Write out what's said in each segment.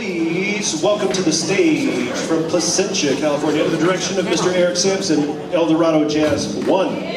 please welcome to the stage from Placentia, California, under the direction of Mr. Eric Samson, El Dorado Jazz 1.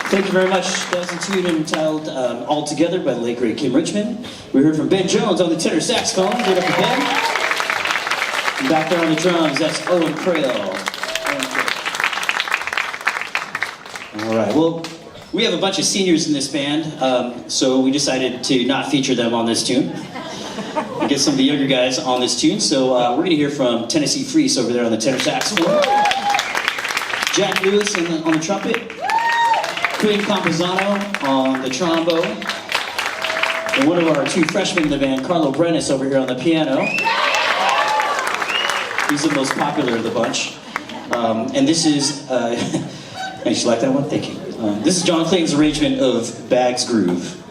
Thank you very much. That was a tune entitled All Together by the late great Kim Richmond. We heard from Ben Jones on the tenor saxophone. Give it up for Ben. And back there on the drums, that's Owen Crail. All right, well, we have a bunch of seniors in this band, so we decided to not feature them on this tune. And get some of the younger guys on this tune. So we're going to hear from Tennessee Freese over there on the tenor saxophone. Jack Lewis on the trumpet. Quinn Camposano on the trombone, and one of our two freshmen in the band, Carlo Brenes, over here on the piano. He's the most popular of the bunch. And this is, nice, you like that one? Thank you. This is John Clayton's arrangement of Bag's Groove.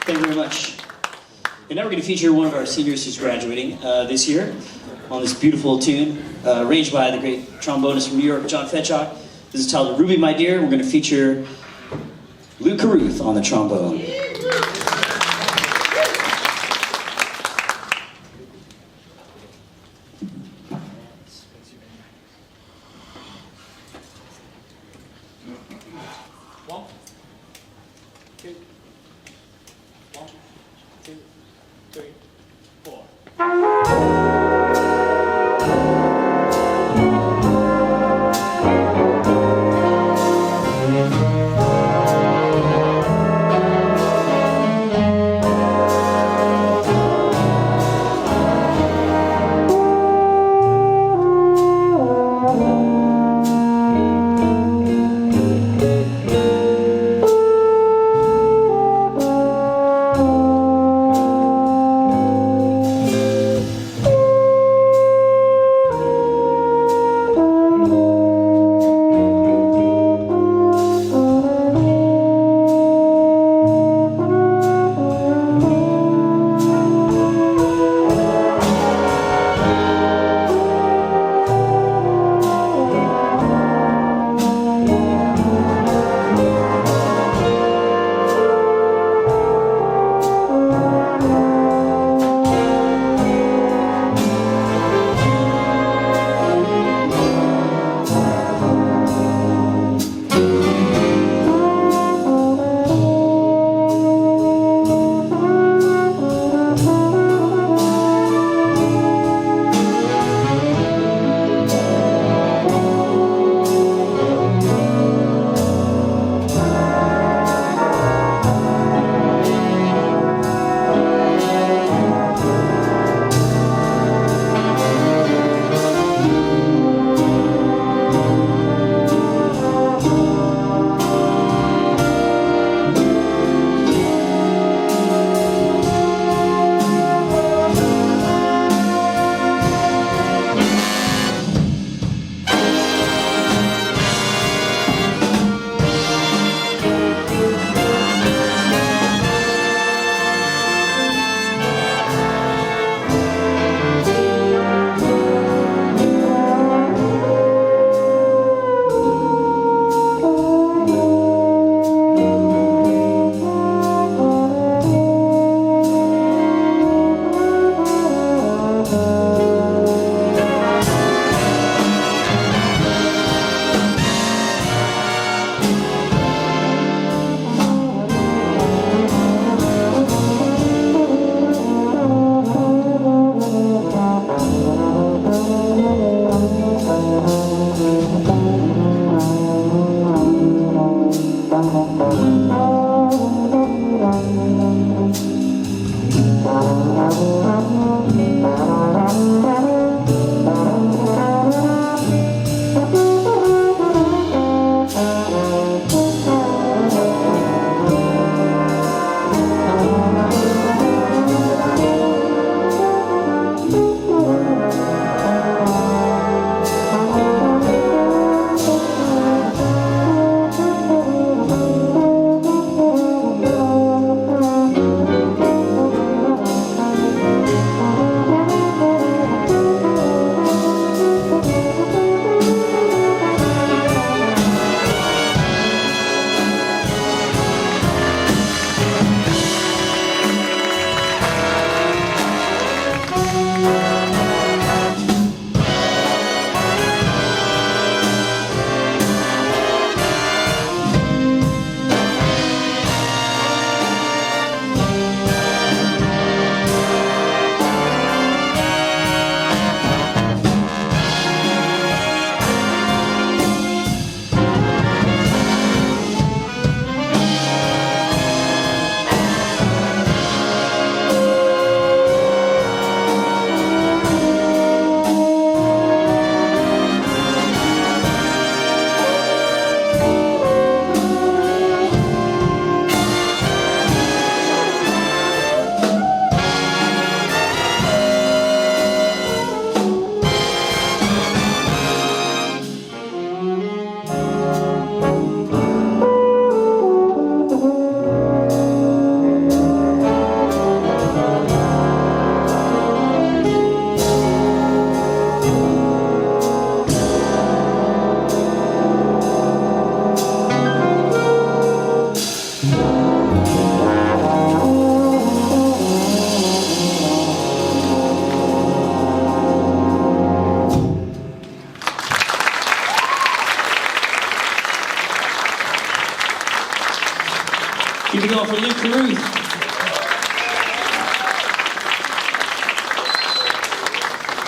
Thank you very much. And now we're going to feature one of our seniors who's graduating this year on this beautiful tune, arranged by the great trombonist from New York, John Fetchock. This is titled Ruby My Dear. We're going to feature Luke Carruth on the trombone. Give it going for Luke Caruth.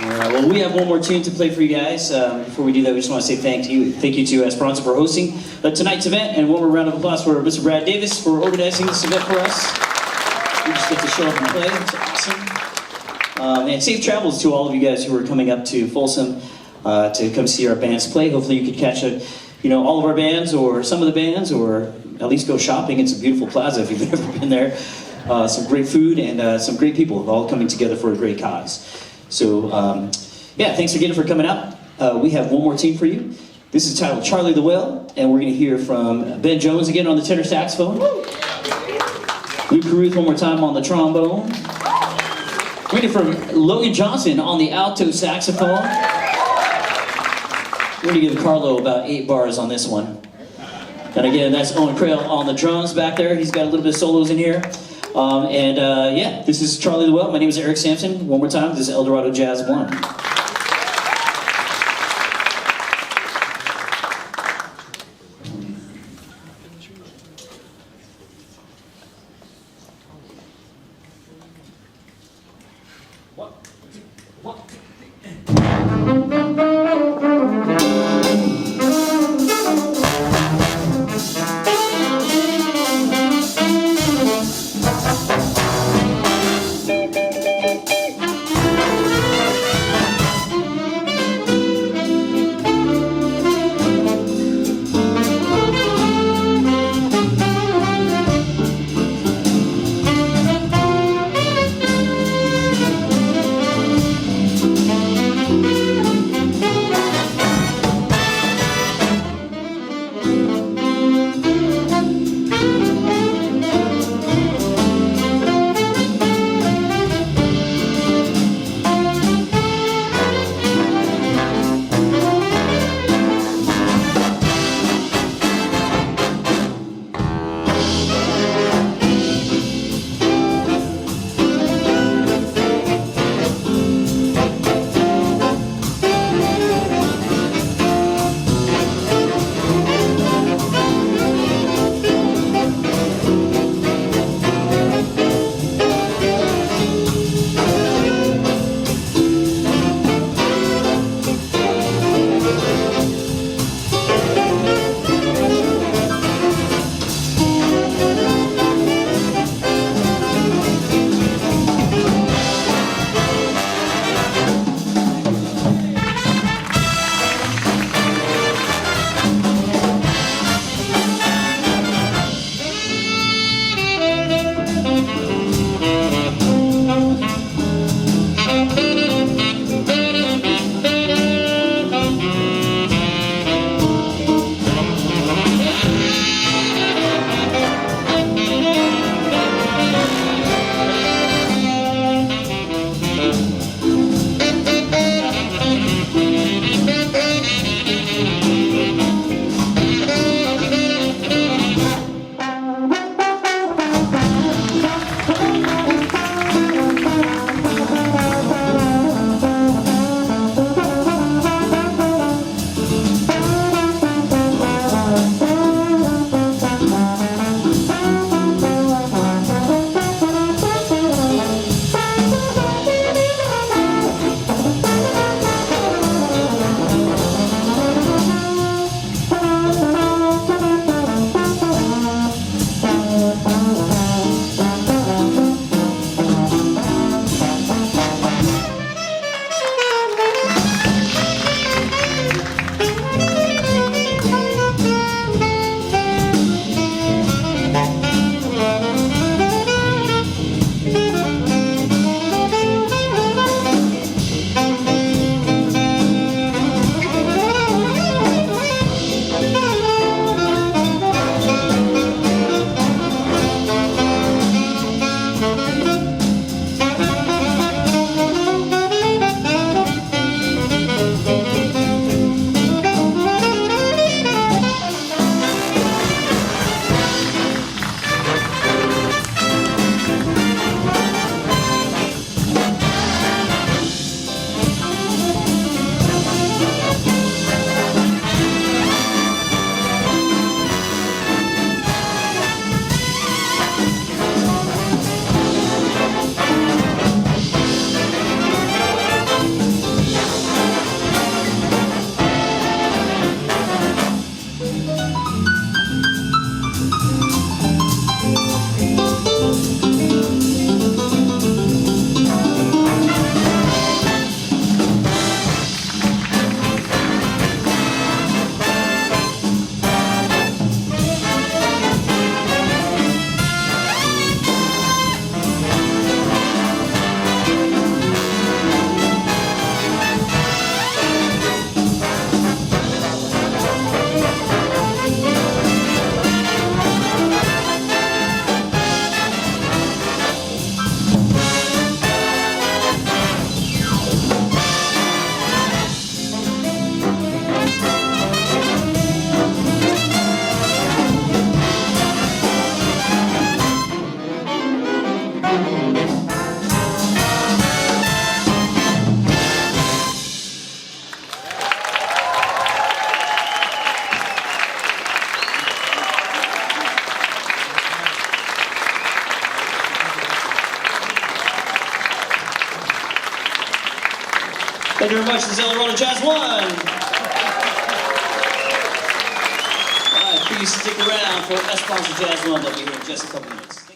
All right, well, we have one more tune to play for you guys. Before we do that, we just want to say thank you to Esperanza for hosting tonight's event, and one more round of applause for Mr. Brad Davis for organizing this event for us. We just get to show up and play. It's awesome. And safe travels to all of you guys who are coming up to Folsom to come see our bands play. Hopefully, you could catch all of our bands, or some of the bands, or at least go shopping. It's a beautiful plaza if you've ever been there. Some great food and some great people all coming together for a great cause. So, yeah, thanks again for coming out. We have one more tune for you. This is titled Charlie the Whale, and we're going to hear from Ben Jones again on the tenor saxophone. Luke Caruth one more time on the trombone. We're going to hear from Logan Johnson on the alto saxophone. We're going to give Carlo about 8 bars on this one. And again, that's Owen Crail on the drums back there. He's got a little bit of solos in here. Yeah, this is Charlie the Whale. My name is Eric Samson. One more time, this is El Dorado Jazz 1. you very much. This is El Dorado Jazz 1. All right, please stick around for Esperanza Jazz 1. They'll be here in just a couple minutes.